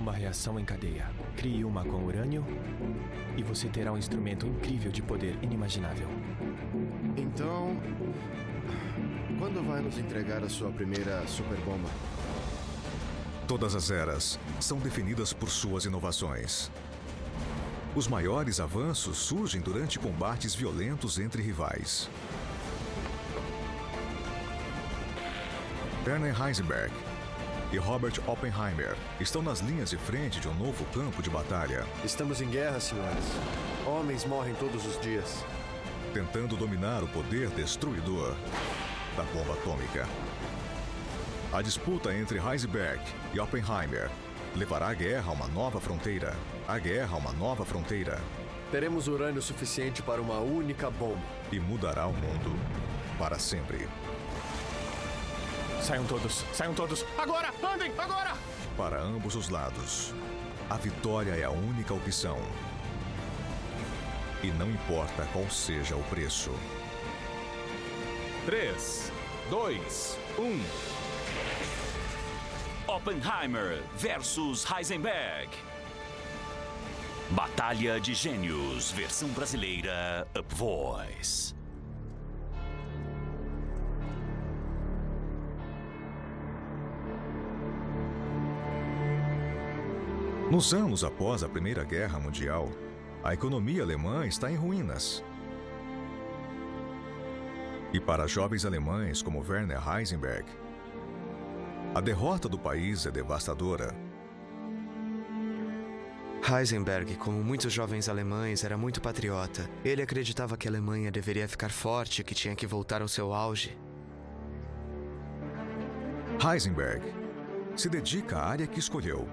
uma reação em cadeia. Crie uma com urânio e você terá um instrumento incrível de poder inimaginável. Então, quando vai nos entregar a sua primeira superbomba? Todas as eras são definidas por suas inovações. Os maiores avanços surgem durante combates violentos entre rivais. Werner Heisenberg e Robert Oppenheimer estão nas linhas de frente de um novo campo de batalha. Estamos em guerra, senhores. Homens morrem todos os dias. Tentando dominar o poder destruidor da bomba atômica. A disputa entre Heisenberg e Oppenheimer levará a guerra a uma nova fronteira. A guerra a uma nova fronteira. Teremos urânio suficiente para uma única bomba. E mudará o mundo para sempre. Saiam todos, agora, andem, agora! Para ambos os lados, a vitória é a única opção. E não importa qual seja o preço. 3, 2, 1. Oppenheimer versus Heisenberg. Batalha de Gênios, versão brasileira, Up Voice. Nos anos após a Primeira Guerra Mundial, a economia alemã está em ruínas. E para jovens alemães como Werner Heisenberg, a derrota do país é devastadora. Heisenberg, como muitos jovens alemães, era muito patriota. Ele acreditava que a Alemanha deveria ficar forte e que tinha que voltar ao seu auge. Heisenberg se dedica à área que escolheu.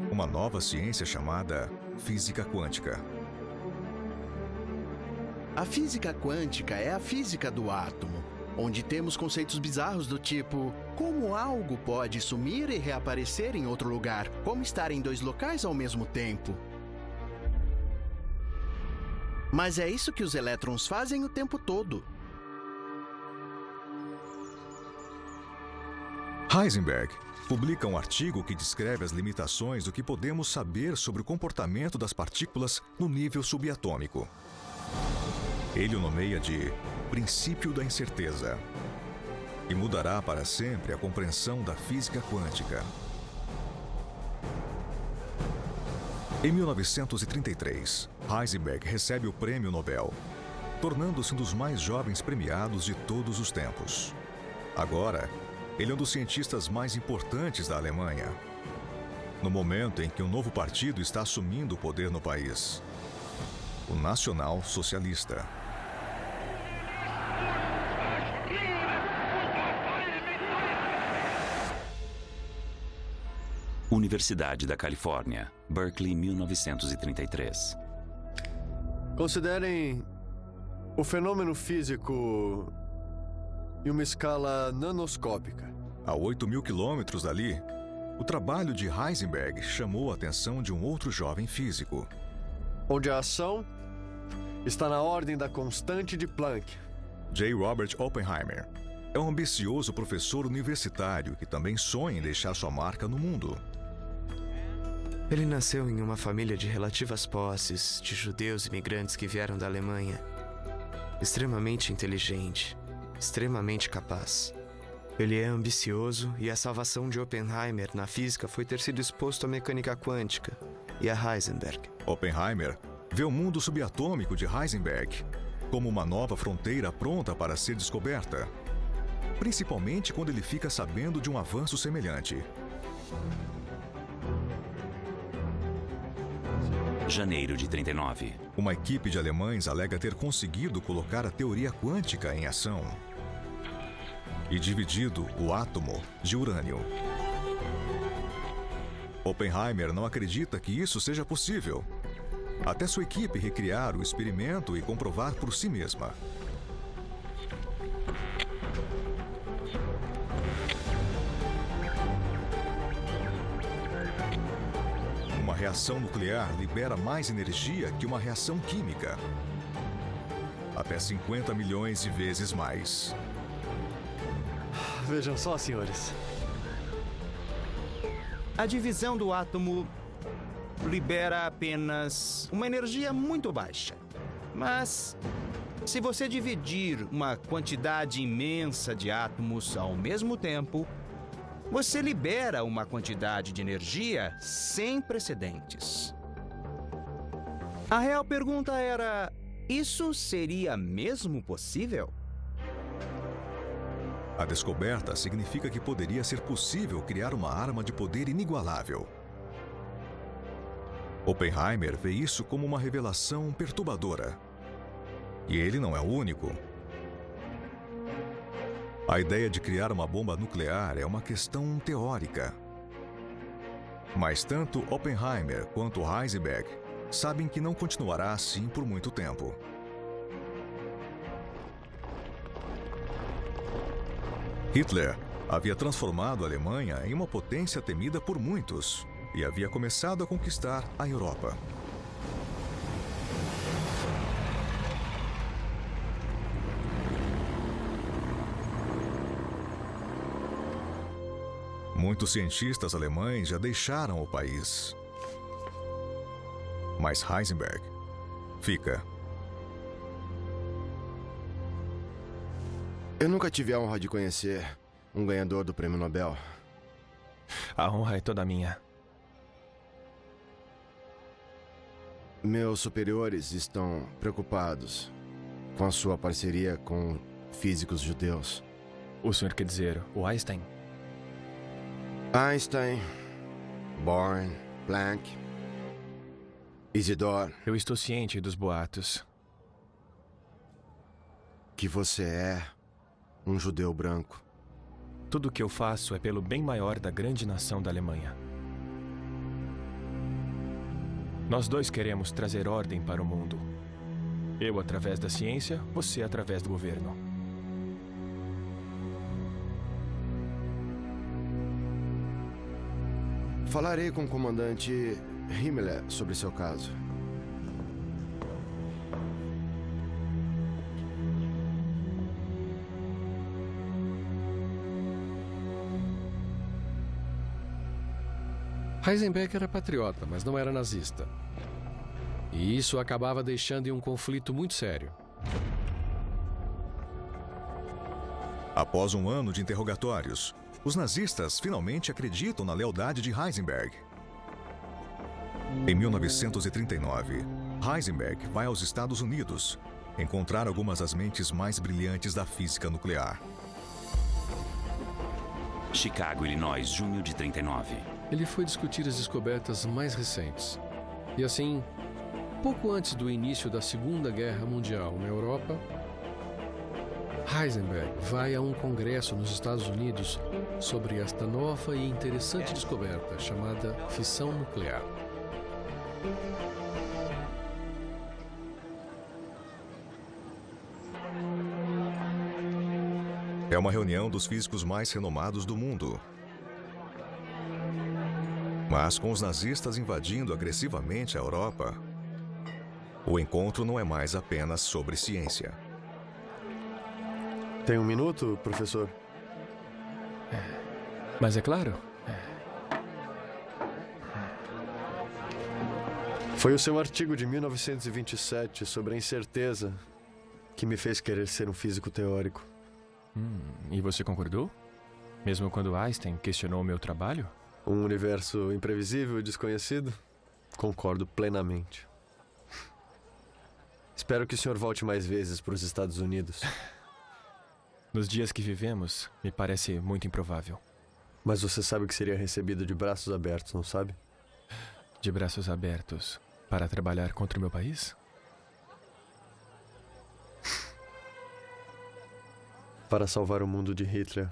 Uma nova ciência chamada física quântica. A física quântica é a física do átomo, onde temos conceitos bizarros do tipo como algo pode sumir e reaparecer em outro lugar, como estar em dois locais ao mesmo tempo. Mas é isso que os elétrons fazem o tempo todo. Heisenberg publica um artigo que descreve as limitações do que podemos saber sobre o comportamento das partículas no nível subatômico. Ele o nomeia de princípio da incerteza e mudará para sempre a compreensão da física quântica. Em 1933, Heisenberg recebe o Prêmio Nobel, tornando-se um dos mais jovens premiados de todos os tempos. Agora, ele é um dos cientistas mais importantes da Alemanha, no momento em que um novo partido está assumindo o poder no país, o Nacional Socialista. Universidade da Califórnia, Berkeley, 1933. Considerem o fenômeno físico em uma escala nanoscópica. A 8.000 quilômetros dali, o trabalho de Heisenberg chamou a atenção de um outro jovem físico. Onde a ação está na ordem da constante de Planck. J. Robert Oppenheimer é um ambicioso professor universitário que também sonha em deixar sua marca no mundo. Ele nasceu em uma família de relativas posses, de judeus imigrantes que vieram da Alemanha. Extremamente inteligente, extremamente capaz. Ele é ambicioso e a salvação de Oppenheimer na física foi ter sido exposto à mecânica quântica e a Heisenberg. Oppenheimer vê o mundo subatômico de Heisenberg como uma nova fronteira pronta para ser descoberta, principalmente quando ele fica sabendo de um avanço semelhante. Janeiro de 39. Uma equipe de alemães alega ter conseguido colocar a teoria quântica em ação e dividido o átomo de urânio. Oppenheimer não acredita que isso seja possível, até sua equipe recriar o experimento e comprovar por si mesma. Uma reação nuclear libera mais energia que uma reação química. Até 50 milhões de vezes mais. Vejam só, senhores. A divisão do átomo libera apenas uma energia muito baixa. Mas, se você dividir uma quantidade imensa de átomos ao mesmo tempo, você libera uma quantidade de energia sem precedentes. A real pergunta era: isso seria mesmo possível? A descoberta significa que poderia ser possível criar uma arma de poder inigualável. Oppenheimer vê isso como uma revelação perturbadora. E ele não é o único. A ideia de criar uma bomba nuclear é uma questão teórica. Mas tanto Oppenheimer quanto Heisenberg sabem que não continuará assim por muito tempo. Hitler havia transformado a Alemanha em uma potência temida por muitos e havia começado a conquistar a Europa. Muitos cientistas alemães já deixaram o país. Mas Heisenberg fica. Eu nunca tive a honra de conhecer um ganhador do Prêmio Nobel. A honra é toda minha. Meus superiores estão preocupados com a sua parceria com físicos judeus. O senhor quer dizer o Einstein? Einstein, Born, Planck, Isidore. Eu estou ciente dos boatos. Que você é um judeu branco. Tudo o que eu faço é pelo bem maior da grande nação da Alemanha. Nós dois queremos trazer ordem para o mundo. Eu através da ciência, você através do governo. Falarei com o comandante Himmler sobre seu caso. Heisenberg era patriota, mas não era nazista. E isso acabava deixando em um conflito muito sério. Após um ano de interrogatórios, os nazistas finalmente acreditam na lealdade de Heisenberg. Em 1939, Heisenberg vai aos Estados Unidos encontrar algumas das mentes mais brilhantes da física nuclear. Chicago, Illinois, junho de 39. Ele foi discutir as descobertas mais recentes. E assim, pouco antes do início da Segunda Guerra Mundial na Europa, Heisenberg vai a um congresso nos Estados Unidos sobre esta nova e interessante descoberta chamada fissão nuclear. É uma reunião dos físicos mais renomados do mundo. Mas com os nazistas invadindo agressivamente a Europa, o encontro não é mais apenas sobre ciência. Tem um minuto, professor? Mas é claro. Foi o seu artigo de 1927 sobre a incerteza que me fez querer ser um físico teórico. E você concordou? Mesmo quando Einstein questionou o meu trabalho? Um universo imprevisível e desconhecido? Concordo plenamente. Espero que o senhor volte mais vezes para os Estados Unidos. Nos dias que vivemos, me parece muito improvável. Mas você sabe que seria recebido de braços abertos, não sabe? De braços abertos para trabalhar contra o meu país? Para salvar o mundo de Hitler.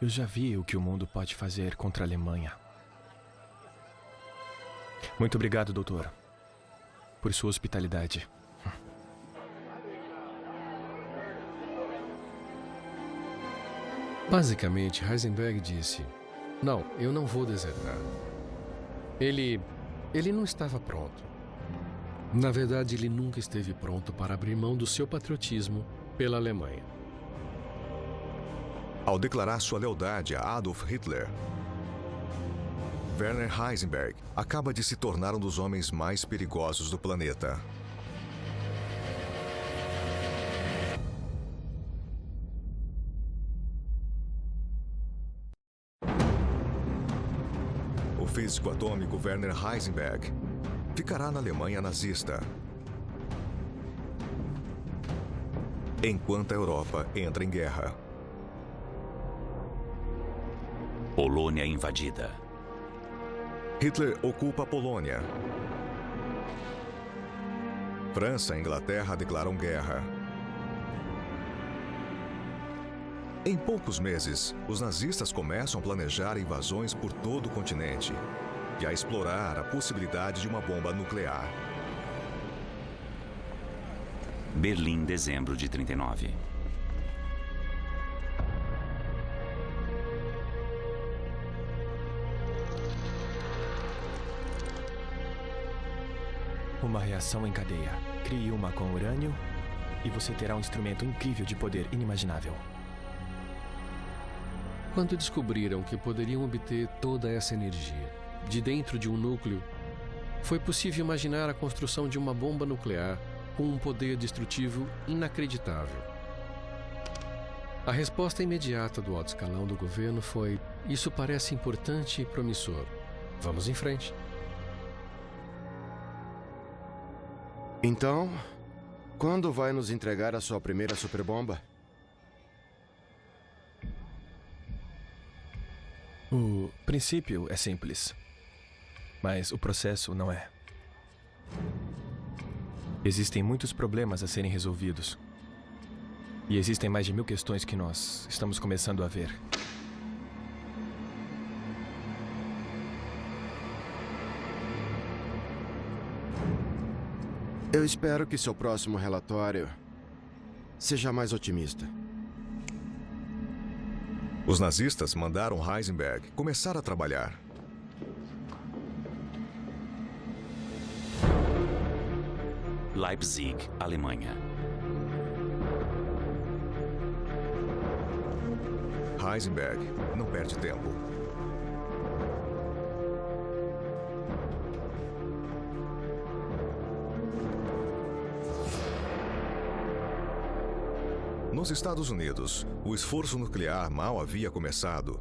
Eu já vi o que o mundo pode fazer contra a Alemanha. Muito obrigado, doutor, por sua hospitalidade. Basicamente, Heisenberg disse: "Não, eu não vou desertar." Ele não estava pronto. Na verdade, ele nunca esteve pronto para abrir mão do seu patriotismo pela Alemanha. ao declarar sua lealdade a Adolf Hitler. Werner Heisenberg acaba de se tornar um dos homens mais perigosos do planeta. O físico atômico Werner Heisenberg ficará na Alemanha nazista, enquanto a Europa entra em guerra. Polônia invadida. Hitler ocupa a Polônia. França e Inglaterra declaram guerra. Em poucos meses, os nazistas começam a planejar invasões por todo o continente e a explorar a possibilidade de uma bomba nuclear. Berlim, dezembro de 39. Uma reação em cadeia. Crie uma com urânio e você terá um instrumento incrível de poder inimaginável. Quando descobriram que poderiam obter toda essa energia de dentro de um núcleo, foi possível imaginar a construção de uma bomba nuclear com um poder destrutivo inacreditável. A resposta imediata do alto escalão do governo foi: isso parece importante e promissor. Vamos em frente. Então, quando vai nos entregar a sua primeira superbomba? O princípio é simples, mas o processo não é. Existem muitos problemas a serem resolvidos. E existem mais de 1000 questões que nós estamos começando a ver. Eu espero que seu próximo relatório seja mais otimista. Os nazistas mandaram Heisenberg começar a trabalhar. Leipzig, Alemanha. Heisenberg não perde tempo. Nos Estados Unidos, o esforço nuclear mal havia começado,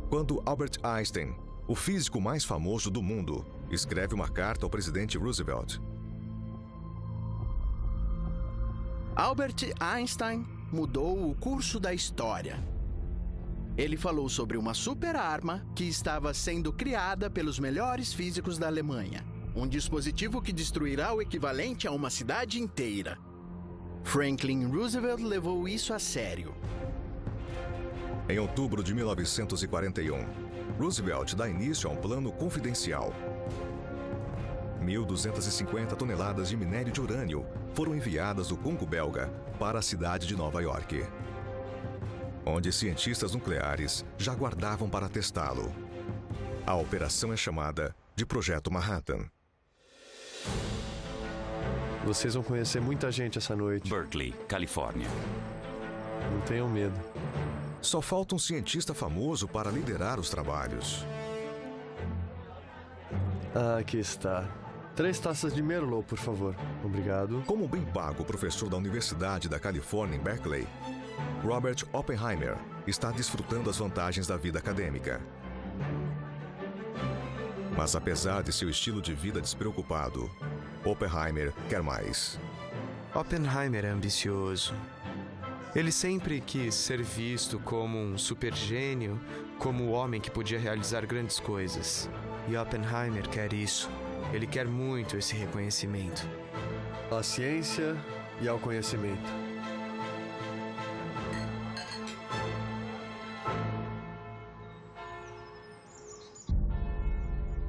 quando Albert Einstein, o físico mais famoso do mundo, escreve uma carta ao presidente Roosevelt. Albert Einstein mudou o curso da história. Ele falou sobre uma super-arma que estava sendo criada pelos melhores físicos da Alemanha. Um dispositivo que destruirá o equivalente a uma cidade inteira. Franklin Roosevelt levou isso a sério. Em outubro de 1941, Roosevelt dá início a um plano confidencial. 1.250 toneladas de minério de urânio foram enviadas do Congo belga para a cidade de Nova York, onde cientistas nucleares já aguardavam para testá-lo. A operação é chamada de Projeto Manhattan. Vocês vão conhecer muita gente essa noite. Berkeley, Califórnia. Não tenham medo. Só falta um cientista famoso para liderar os trabalhos. Ah, aqui está. 3 taças de Merlot, por favor. Obrigado. Como um bem pago professor da Universidade da Califórnia em Berkeley, Robert Oppenheimer está desfrutando as vantagens da vida acadêmica. Mas apesar de seu estilo de vida despreocupado, Oppenheimer quer mais. Oppenheimer é ambicioso. Ele sempre quis ser visto como um supergênio, como o homem que podia realizar grandes coisas. E Oppenheimer quer isso. Ele quer muito esse reconhecimento. À ciência e ao conhecimento.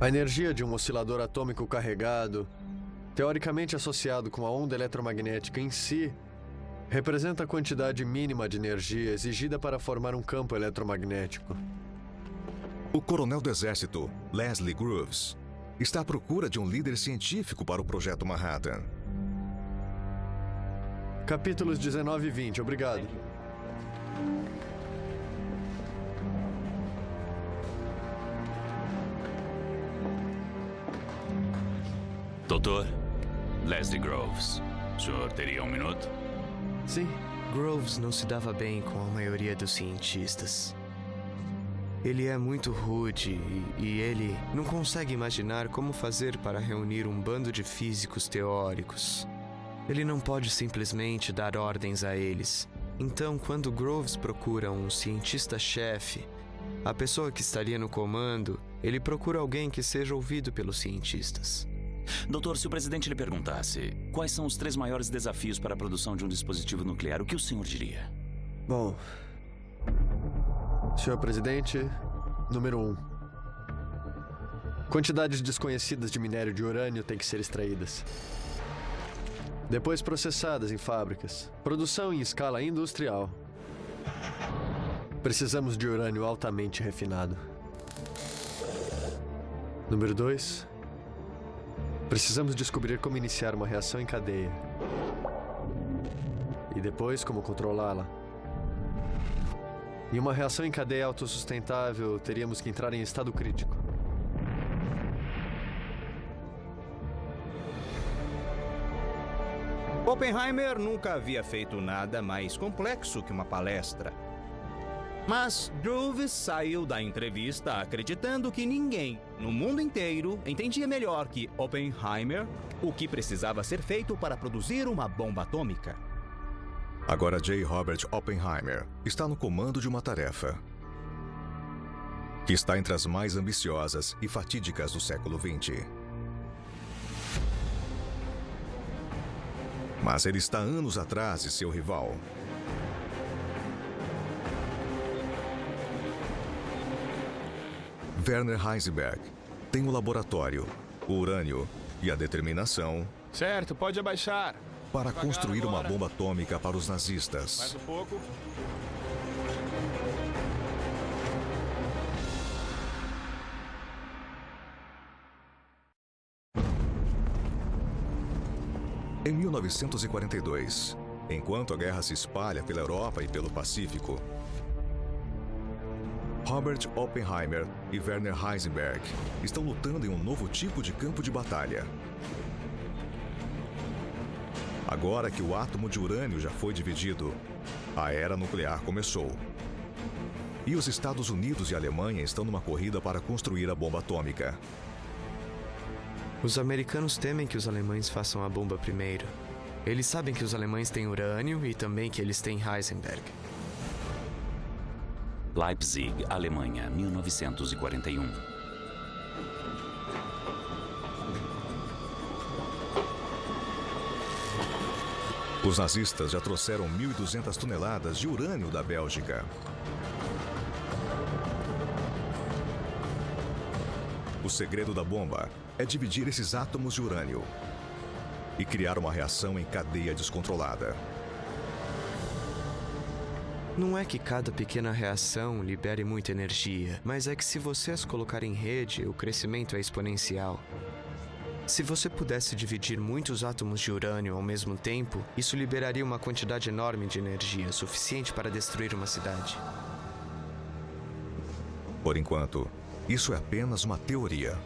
A energia de um oscilador atômico carregado, teoricamente associado com a onda eletromagnética em si, representa a quantidade mínima de energia exigida para formar um campo eletromagnético. O coronel do exército, Leslie Groves, está à procura de um líder científico para o Projeto Manhattan. Capítulos 19 e 20, obrigado. Doutor, Leslie Groves, o senhor teria 1 minuto? Sim. Groves não se dava bem com a maioria dos cientistas. Ele é muito rude e ele não consegue imaginar como fazer para reunir um bando de físicos teóricos. Ele não pode simplesmente dar ordens a eles. Então, quando Groves procura um cientista-chefe, a pessoa que estaria no comando, ele procura alguém que seja ouvido pelos cientistas. Doutor, se o presidente lhe perguntasse quais são os 3 maiores desafios para a produção de um dispositivo nuclear, o que o senhor diria? Bom, senhor presidente, número 1. Quantidades desconhecidas de minério de urânio têm que ser extraídas. Depois processadas em fábricas. Produção em escala industrial. Precisamos de urânio altamente refinado. Número 2. Precisamos descobrir como iniciar uma reação em cadeia. E depois, como controlá-la. Em uma reação em cadeia autossustentável, teríamos que entrar em estado crítico. Oppenheimer nunca havia feito nada mais complexo que uma palestra. Mas Groves saiu da entrevista acreditando que ninguém no mundo inteiro entendia melhor que Oppenheimer o que precisava ser feito para produzir uma bomba atômica. Agora J. Robert Oppenheimer está no comando de uma tarefa que está entre as mais ambiciosas e fatídicas do século XX. Mas ele está anos atrás de seu rival. Werner Heisenberg tem o laboratório, o urânio e a determinação... Certo, pode abaixar. ...para construir uma bomba atômica para os nazistas. Mais um pouco. Em 1942, enquanto a guerra se espalha pela Europa e pelo Pacífico, Robert Oppenheimer e Werner Heisenberg estão lutando em um novo tipo de campo de batalha. Agora que o átomo de urânio já foi dividido, a era nuclear começou. E os Estados Unidos e a Alemanha estão numa corrida para construir a bomba atômica. Os americanos temem que os alemães façam a bomba primeiro. Eles sabem que os alemães têm urânio e também que eles têm Heisenberg. Leipzig, Alemanha, 1941. Os nazistas já trouxeram 1.200 toneladas de urânio da Bélgica. O segredo da bomba é dividir esses átomos de urânio e criar uma reação em cadeia descontrolada. Não é que cada pequena reação libere muita energia, mas é que se você as colocar em rede, o crescimento é exponencial. Se você pudesse dividir muitos átomos de urânio ao mesmo tempo, isso liberaria uma quantidade enorme de energia, suficiente para destruir uma cidade. Por enquanto, isso é apenas uma teoria.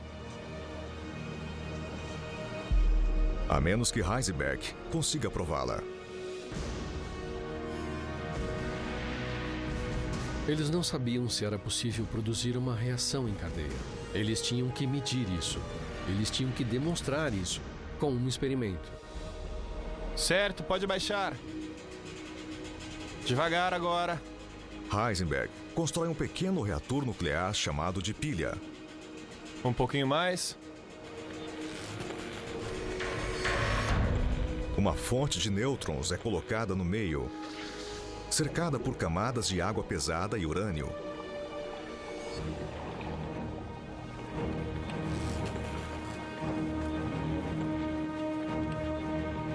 A menos que Heisenberg consiga prová-la. Eles não sabiam se era possível produzir uma reação em cadeia. Eles tinham que medir isso. Eles tinham que demonstrar isso com um experimento. Certo, pode baixar. Devagar agora. Heisenberg constrói um pequeno reator nuclear chamado de pilha. Um pouquinho mais. Uma fonte de nêutrons é colocada no meio, cercada por camadas de água pesada e urânio.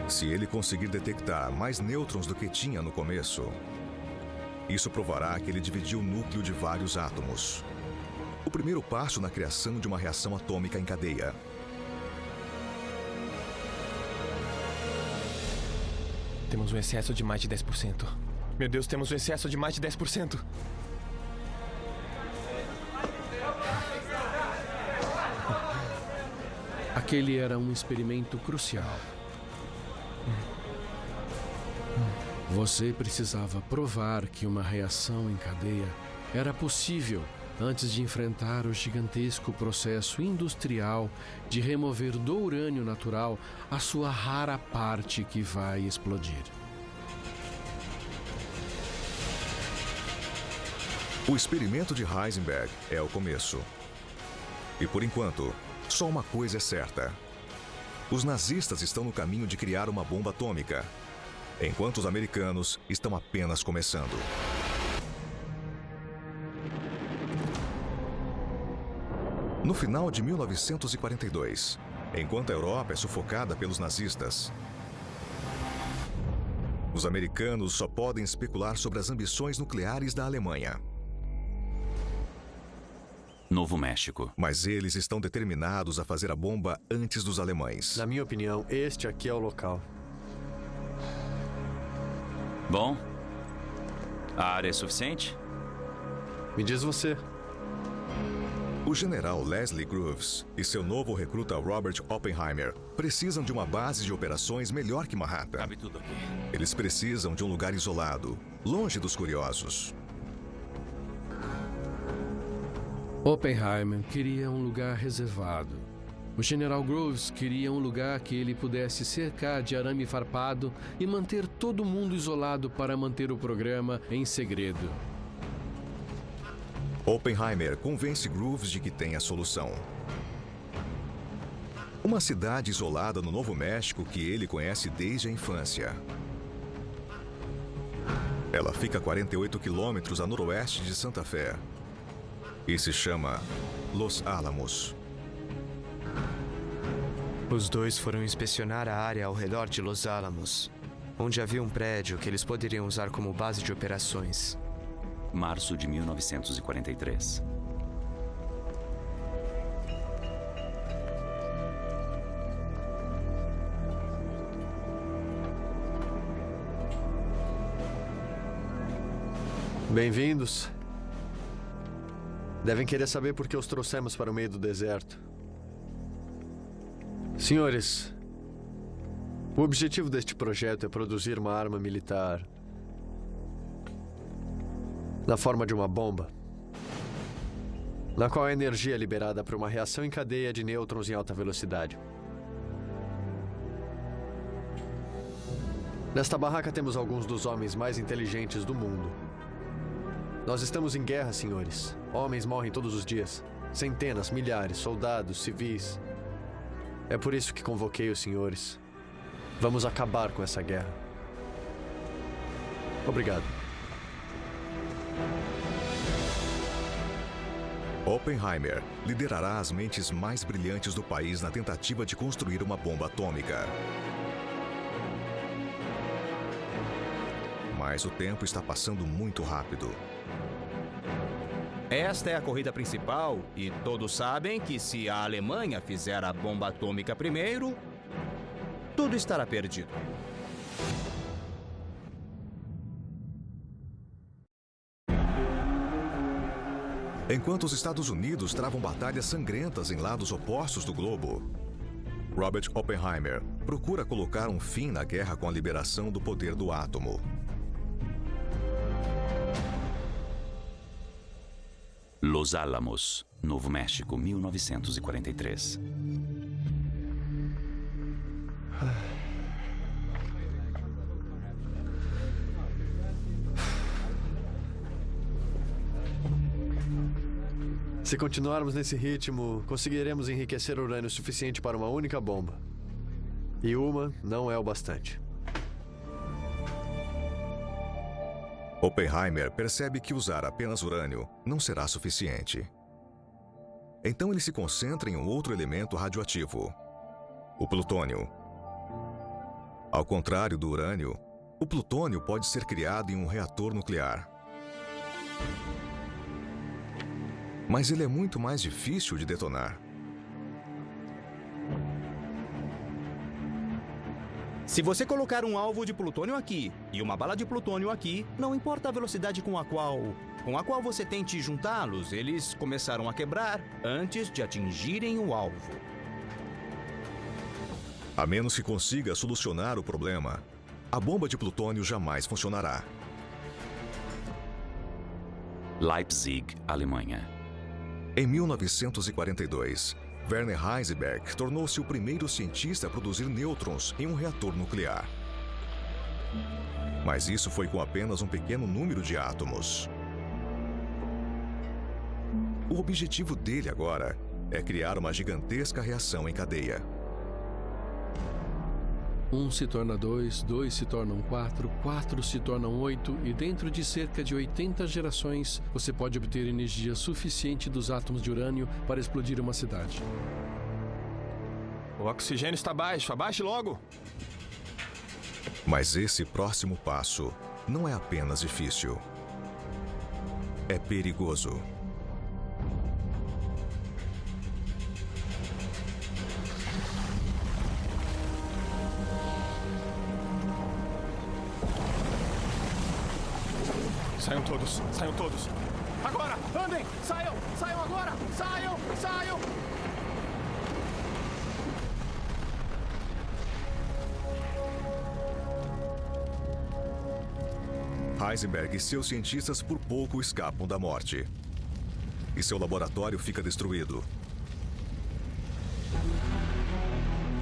Se ele conseguir detectar mais nêutrons do que tinha no começo, isso provará que ele dividiu o núcleo de vários átomos. O primeiro passo na criação de uma reação atômica em cadeia. Temos um excesso de mais de 10%. Meu Deus, temos um excesso de mais de 10%. Aquele era um experimento crucial. Você precisava provar que uma reação em cadeia era possível antes de enfrentar o gigantesco processo industrial de remover do urânio natural a sua rara parte que vai explodir. O experimento de Heisenberg é o começo. E por enquanto, só uma coisa é certa. Os nazistas estão no caminho de criar uma bomba atômica, enquanto os americanos estão apenas começando. No final de 1942, enquanto a Europa é sufocada pelos nazistas, os americanos só podem especular sobre as ambições nucleares da Alemanha. Novo México. Mas eles estão determinados a fazer a bomba antes dos alemães. Na minha opinião, este aqui é o local. Bom, a área é suficiente? Me diz você. O general Leslie Groves e seu novo recruta Robert Oppenheimer precisam de uma base de operações melhor que Manhattan. Cabe tudo aqui. Eles precisam de um lugar isolado, longe dos curiosos. Oppenheimer queria um lugar reservado. O General Groves queria um lugar que ele pudesse cercar de arame farpado e manter todo mundo isolado para manter o programa em segredo. Oppenheimer convence Groves de que tem a solução. Uma cidade isolada no Novo México que ele conhece desde a infância. Ela fica a 48 quilômetros a noroeste de Santa Fé e se chama Los Alamos. Os dois foram inspecionar a área ao redor de Los Alamos, onde havia um prédio que eles poderiam usar como base de operações. Março de 1943. Bem-vindos. Devem querer saber por que os trouxemos para o meio do deserto. Senhores, o objetivo deste projeto é produzir uma arma militar na forma de uma bomba, na qual a energia é liberada por uma reação em cadeia de nêutrons em alta velocidade. Nesta barraca temos alguns dos homens mais inteligentes do mundo. Nós estamos em guerra, senhores. Homens morrem todos os dias. Centenas, milhares, soldados, civis. É por isso que convoquei os senhores. Vamos acabar com essa guerra. Obrigado. Oppenheimer liderará as mentes mais brilhantes do país na tentativa de construir uma bomba atômica. Mas o tempo está passando muito rápido. Esta é a corrida principal e todos sabem que se a Alemanha fizer a bomba atômica primeiro, tudo estará perdido. Enquanto os Estados Unidos travam batalhas sangrentas em lados opostos do globo, Robert Oppenheimer procura colocar um fim na guerra com a liberação do poder do átomo. Los Alamos, Novo México, 1943. Se continuarmos nesse ritmo, conseguiremos enriquecer urânio suficiente para uma única bomba. E uma não é o bastante. Oppenheimer percebe que usar apenas urânio não será suficiente. Então ele se concentra em um outro elemento radioativo, o plutônio. Ao contrário do urânio, o plutônio pode ser criado em um reator nuclear. Mas ele é muito mais difícil de detonar. Se você colocar um alvo de plutônio aqui e uma bala de plutônio aqui, não importa a velocidade com a qual você tente juntá-los, eles começarão a quebrar antes de atingirem o alvo. A menos que consiga solucionar o problema, a bomba de plutônio jamais funcionará. Leipzig, Alemanha. Em 1942, Werner Heisenberg tornou-se o primeiro cientista a produzir nêutrons em um reator nuclear. Mas isso foi com apenas um pequeno número de átomos. O objetivo dele agora é criar uma gigantesca reação em cadeia. 1 se torna 2, 2 se tornam 4, 4 se tornam 8 e dentro de cerca de 80 gerações você pode obter energia suficiente dos átomos de urânio para explodir uma cidade. O oxigênio está baixo, abaixe logo! Mas esse próximo passo não é apenas difícil. É perigoso. Saiam todos, saiam todos. Agora, andem, saiam, saiam agora, saiam, saiam. Heisenberg e seus cientistas por pouco escapam da morte. E seu laboratório fica destruído.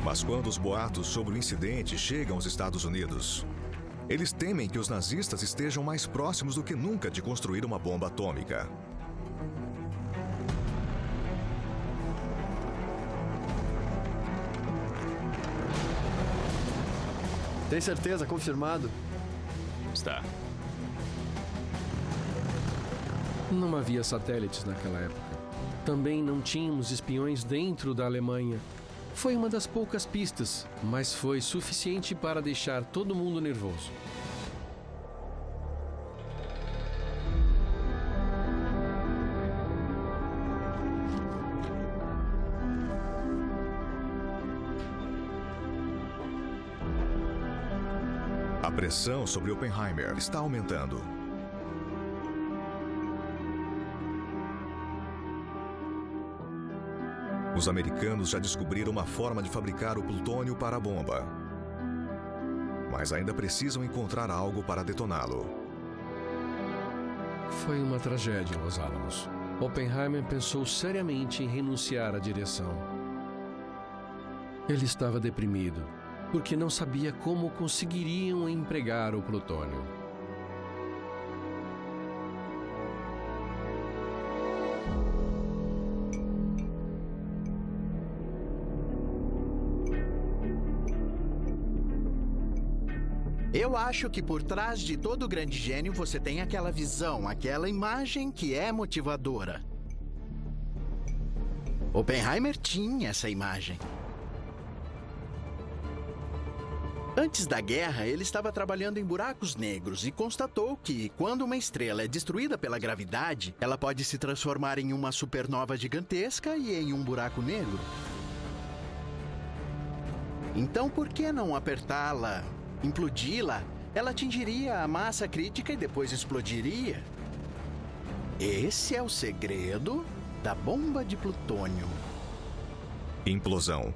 Mas quando os boatos sobre o incidente chegam aos Estados Unidos, eles temem que os nazistas estejam mais próximos do que nunca de construir uma bomba atômica. Tem certeza? Confirmado? Está. Não havia satélites naquela época. Também não tínhamos espiões dentro da Alemanha. Foi uma das poucas pistas, mas foi suficiente para deixar todo mundo nervoso. A pressão sobre Oppenheimer está aumentando. Os americanos já descobriram uma forma de fabricar o plutônio para a bomba. Mas ainda precisam encontrar algo para detoná-lo. Foi uma tragédia em Los Alamos. Oppenheimer pensou seriamente em renunciar à direção. Ele estava deprimido, porque não sabia como conseguiriam empregar o plutônio. Eu acho que por trás de todo grande gênio você tem aquela visão, aquela imagem que é motivadora. Oppenheimer tinha essa imagem. Antes da guerra, ele estava trabalhando em buracos negros e constatou que, quando uma estrela é destruída pela gravidade, ela pode se transformar em uma supernova gigantesca e em um buraco negro. Então, por que não apertá-la, implodi-la? Ela atingiria a massa crítica e depois explodiria. Esse é o segredo da bomba de plutônio. Implosão.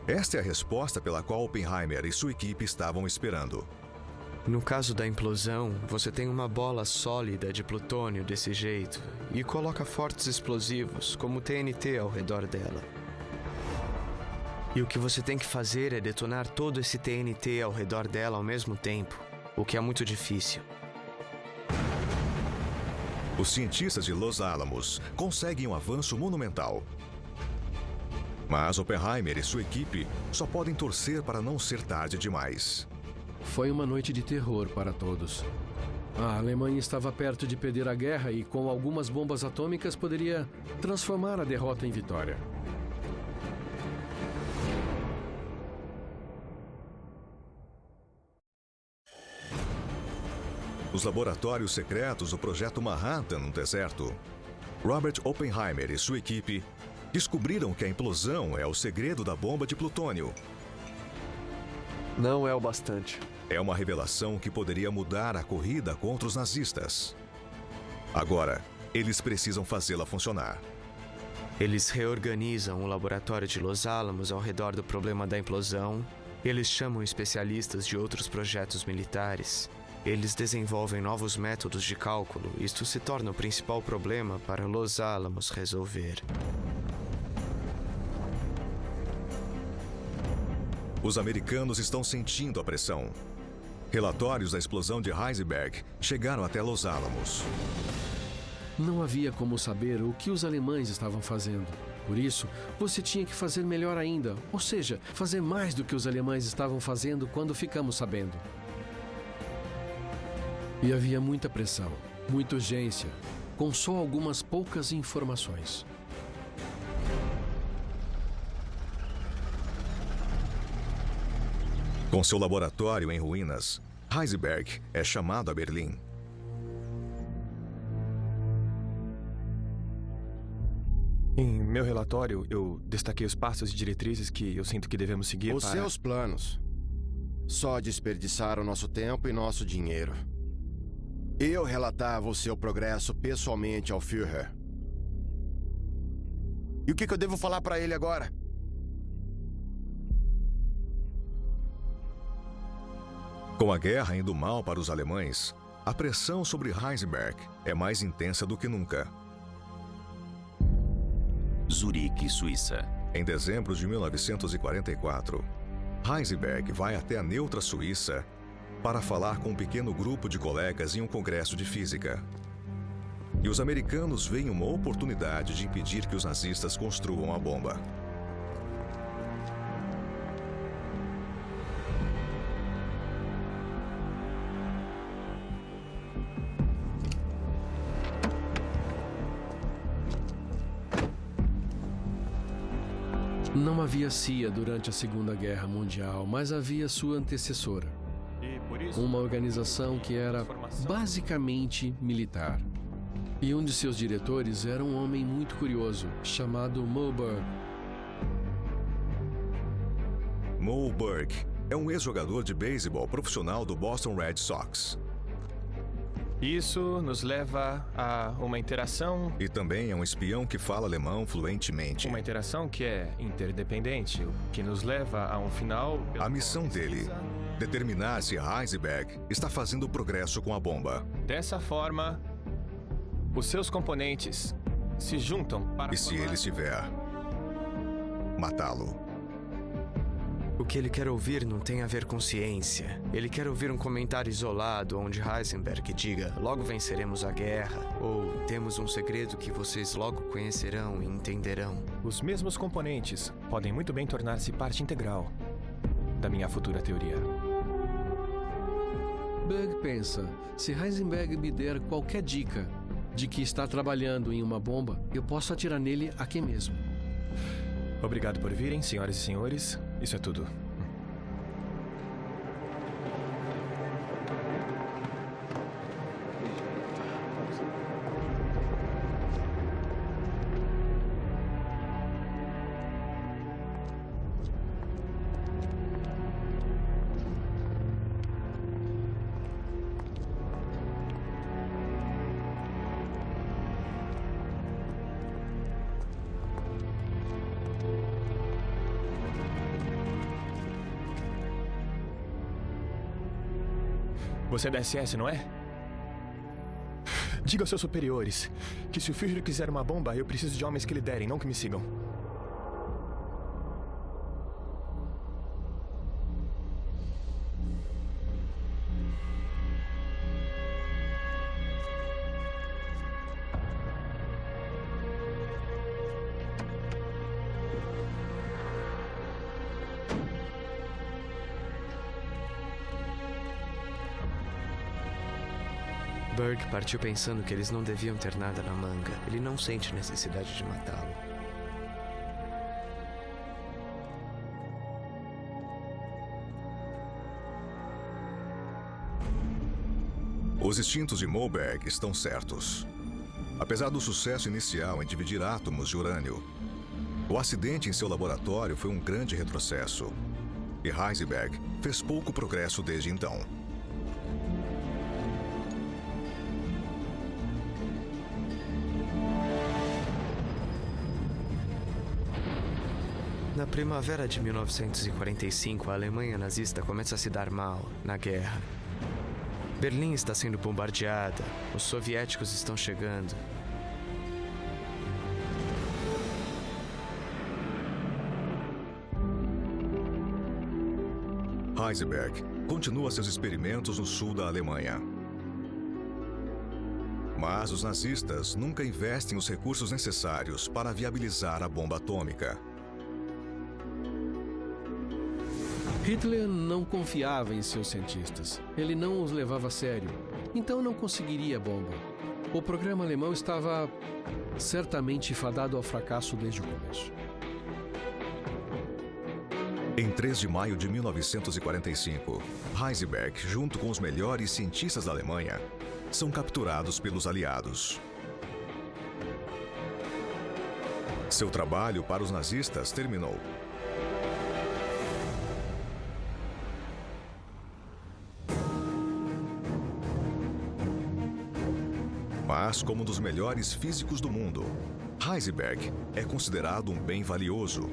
Esta é a resposta pela qual Oppenheimer e sua equipe estavam esperando. No caso da implosão, você tem uma bola sólida de plutônio desse jeito e coloca fortes explosivos, como TNT, ao redor dela. E o que você tem que fazer é detonar todo esse TNT ao redor dela ao mesmo tempo, o que é muito difícil. Os cientistas de Los Alamos conseguem um avanço monumental. Mas Oppenheimer e sua equipe só podem torcer para não ser tarde demais. Foi uma noite de terror para todos. A Alemanha estava perto de perder a guerra e, com algumas bombas atômicas, poderia transformar a derrota em vitória. Os laboratórios secretos do Projeto Manhattan no deserto, Robert Oppenheimer e sua equipe descobriram que a implosão é o segredo da bomba de plutônio. Não é o bastante. É uma revelação que poderia mudar a corrida contra os nazistas. Agora, eles precisam fazê-la funcionar. Eles reorganizam o laboratório de Los Alamos ao redor do problema da implosão Eles chamam especialistas de outros projetos militares. Eles desenvolvem novos métodos de cálculo. Isto se torna o principal problema para Los Alamos resolver. Os americanos estão sentindo a pressão. Relatórios da explosão de Heisenberg chegaram até Los Alamos. Não havia como saber o que os alemães estavam fazendo. Por isso, você tinha que fazer melhor ainda, ou seja, fazer mais do que os alemães estavam fazendo quando ficamos sabendo. E havia muita pressão, muita urgência, com só algumas poucas informações. Com seu laboratório em ruínas, Heisenberg é chamado a Berlim. Em meu relatório, eu destaquei os passos e diretrizes que eu sinto que devemos seguir Os seus planos só desperdiçaram nosso tempo e nosso dinheiro. Eu relatava o seu progresso pessoalmente ao Führer. E o que eu devo falar para ele agora? Com a guerra indo mal para os alemães, a pressão sobre Heisenberg é mais intensa do que nunca. Zurique, Suíça. Em dezembro de 1944, Heisenberg vai até a neutra Suíça para falar com um pequeno grupo de colegas em um congresso de física. E os americanos veem uma oportunidade de impedir que os nazistas construam a bomba. Não havia CIA durante a Segunda Guerra Mundial, mas havia sua antecessora. Uma organização que era basicamente militar. E um de seus diretores era um homem muito curioso, chamado Moe Burke. Moe Burke é um ex-jogador de beisebol profissional do Boston Red Sox. Isso nos leva a uma interação... E também é um espião que fala alemão fluentemente. Uma interação que é interdependente, o que nos leva a um final... A missão dele, determinar se Heisenberg está fazendo progresso com a bomba. Dessa forma, os seus componentes se juntam para... E se ele estiver, matá-lo. O que ele quer ouvir não tem a ver com ciência. Ele quer ouvir um comentário isolado onde Heisenberg diga: logo venceremos a guerra, ou temos um segredo que vocês logo conhecerão e entenderão. Os mesmos componentes podem muito bem tornar-se parte integral da minha futura teoria. Burke pensa, se Heisenberg me der qualquer dica de que está trabalhando em uma bomba, eu posso atirar nele aqui mesmo. Obrigado por virem, senhoras e senhores. Isso é tudo. Você é da SS, não é? Diga aos seus superiores que se o Führer quiser uma bomba, eu preciso de homens que liderem, não que me sigam. Burke partiu pensando que eles não deviam ter nada na manga. Ele não sente necessidade de matá-lo. Os instintos de Moberg estão certos. Apesar do sucesso inicial em dividir átomos de urânio, o acidente em seu laboratório foi um grande retrocesso. E Heisenberg fez pouco progresso desde então. Na primavera de 1945, a Alemanha nazista começa a se dar mal na guerra. Berlim está sendo bombardeada, os soviéticos estão chegando. Heisenberg continua seus experimentos no sul da Alemanha. Mas os nazistas nunca investem os recursos necessários para viabilizar a bomba atômica. Hitler não confiava em seus cientistas. Ele não os levava a sério. Então não conseguiria a bomba. O programa alemão estava certamente fadado ao fracasso desde o começo. Em 3 de maio de 1945, Heisenberg, junto com os melhores cientistas da Alemanha, são capturados pelos aliados. Seu trabalho para os nazistas terminou. Mas, como um dos melhores físicos do mundo, Heisenberg é considerado um bem valioso.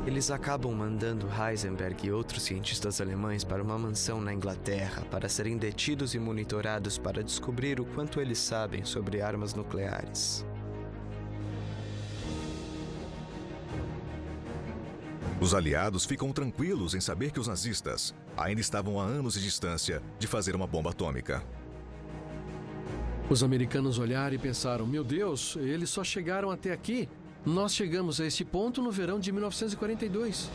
Eles acabam mandando Heisenberg e outros cientistas alemães para uma mansão na Inglaterra para serem detidos e monitorados para descobrir o quanto eles sabem sobre armas nucleares. Os aliados ficam tranquilos em saber que os nazistas ainda estavam a anos de distância de fazer uma bomba atômica. Os americanos olharam e pensaram: meu Deus, eles só chegaram até aqui. Nós chegamos a esse ponto no verão de 1942.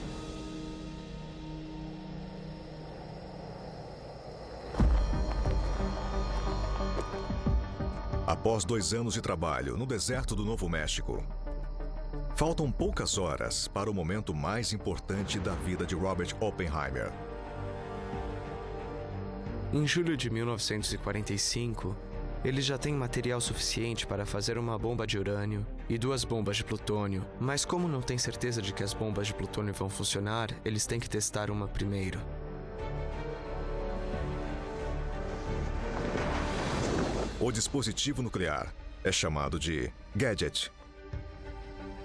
Após 2 anos de trabalho no deserto do Novo México, faltam poucas horas para o momento mais importante da vida de Robert Oppenheimer. Em julho de 1945, eles já têm material suficiente para fazer uma bomba de urânio e 2 bombas de plutônio. Mas como não tem certeza de que as bombas de plutônio vão funcionar, eles têm que testar uma primeiro. O dispositivo nuclear é chamado de Gadget.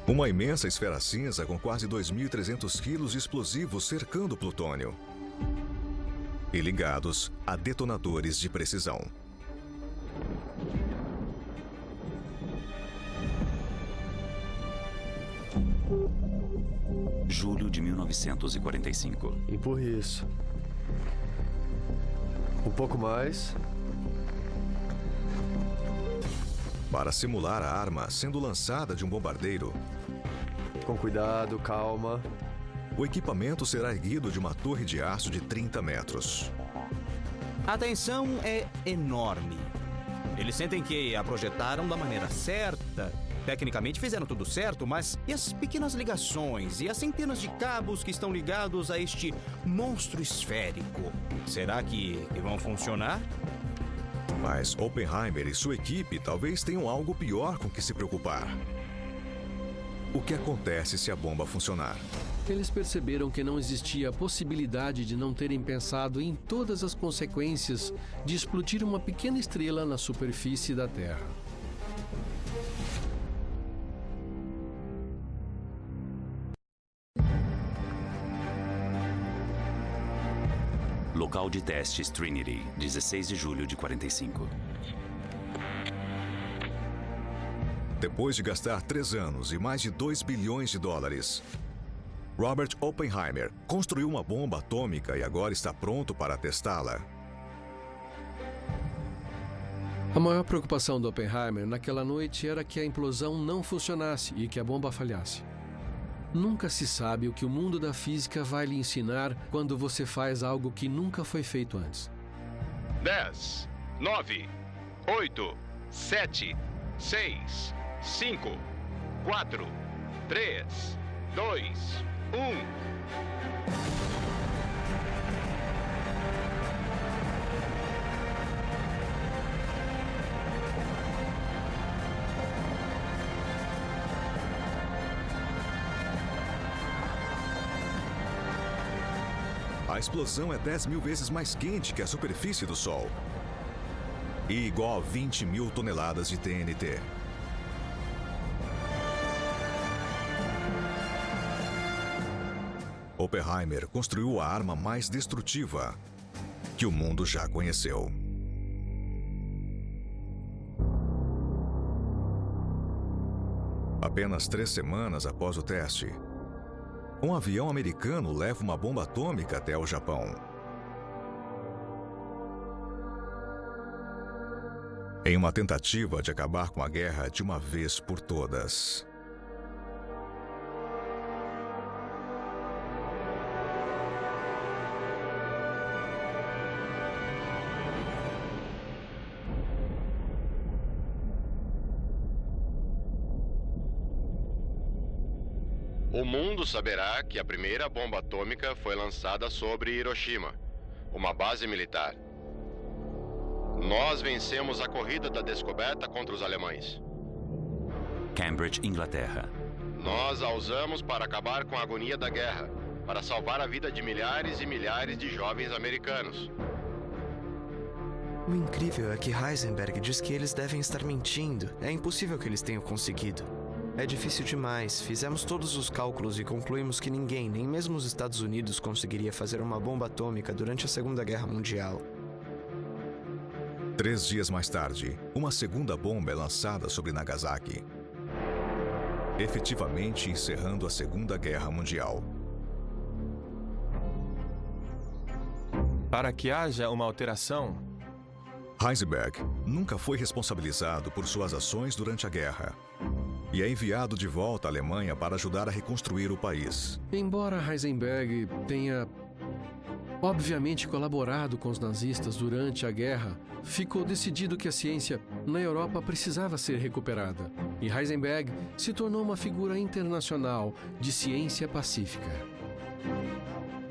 Uma imensa esfera cinza com quase 2.300 quilos de explosivos cercando o plutônio e ligados a detonadores de precisão. Julho de 1945. Empurre isso. Um pouco mais. Para simular a arma sendo lançada de um bombardeiro, Com cuidado, calma. o equipamento será erguido de uma torre de aço de 30 metros. A tensão é enorme. Eles sentem que a projetaram da maneira certa. Tecnicamente fizeram tudo certo, mas e as pequenas ligações e as centenas de cabos que estão ligados a este monstro esférico? Será que vão funcionar? Mas Oppenheimer e sua equipe talvez tenham algo pior com que se preocupar. O que acontece se a bomba funcionar? Eles perceberam que não existia a possibilidade de não terem pensado em todas as consequências de explodir uma pequena estrela na superfície da Terra. Local de testes Trinity, 16 de julho de 45. Depois de gastar 3 anos e mais de 2 bilhões de dólares, Robert Oppenheimer construiu uma bomba atômica e agora está pronto para testá-la. A maior preocupação do Oppenheimer naquela noite era que a implosão não funcionasse e que a bomba falhasse. Nunca se sabe o que o mundo da física vai lhe ensinar quando você faz algo que nunca foi feito antes. 10, 9, 8, 7, 6, 5, 4, 3, 2, 1. A explosão é 10.000 vezes mais quente que a superfície do Sol e igual a 20.000 toneladas de TNT. Oppenheimer construiu a arma mais destrutiva que o mundo já conheceu. Apenas 3 semanas após o teste, um avião americano leva uma bomba atômica até o Japão. Em uma tentativa de acabar com a guerra de uma vez por todas. O mundo saberá que a primeira bomba atômica foi lançada sobre Hiroshima, uma base militar. Nós vencemos a corrida da descoberta contra os alemães. Cambridge, Inglaterra. Nós a usamos para acabar com a agonia da guerra, para salvar a vida de milhares e milhares de jovens americanos. O incrível é que Heisenberg diz que eles devem estar mentindo. É impossível que eles tenham conseguido. É difícil demais. Fizemos todos os cálculos e concluímos que ninguém, nem mesmo os Estados Unidos, conseguiria fazer uma bomba atômica durante a Segunda Guerra Mundial. 3 dias mais tarde, uma segunda bomba é lançada sobre Nagasaki, efetivamente encerrando a Segunda Guerra Mundial. Para que haja uma alteração, Heisenberg nunca foi responsabilizado por suas ações durante a guerra e é enviado de volta à Alemanha para ajudar a reconstruir o país. Embora Heisenberg tenha obviamente colaborado com os nazistas durante a guerra, ficou decidido que a ciência na Europa precisava ser recuperada. E Heisenberg se tornou uma figura internacional de ciência pacífica.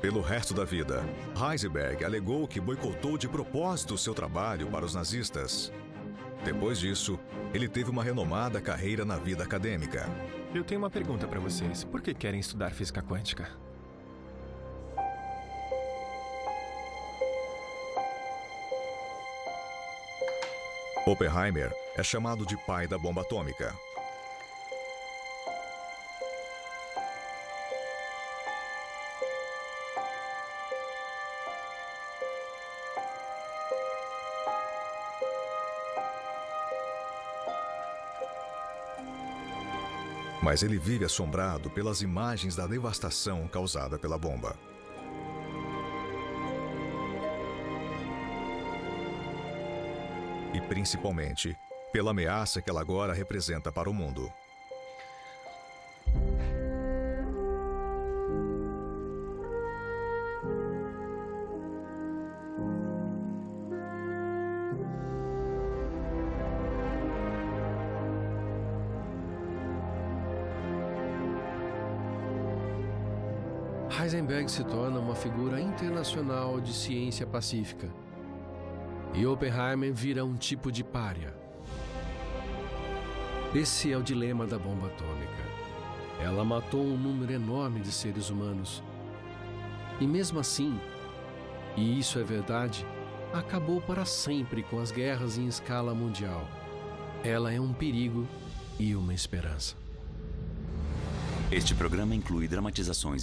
Pelo resto da vida, Heisenberg alegou que boicotou de propósito seu trabalho para os nazistas. Depois disso, ele teve uma renomada carreira na vida acadêmica. Eu tenho uma pergunta para vocês. Por que querem estudar física quântica? Oppenheimer é chamado de pai da bomba atômica. Mas ele vive assombrado pelas imagens da devastação causada pela bomba. E principalmente pela ameaça que ela agora representa para o mundo. Heisenberg se torna uma figura internacional de ciência pacífica. E Oppenheimer vira um tipo de pária. Esse é o dilema da bomba atômica. Ela matou um número enorme de seres humanos. E mesmo assim, e isso é verdade, acabou para sempre com as guerras em escala mundial. Ela é um perigo e uma esperança. Este programa inclui dramatizações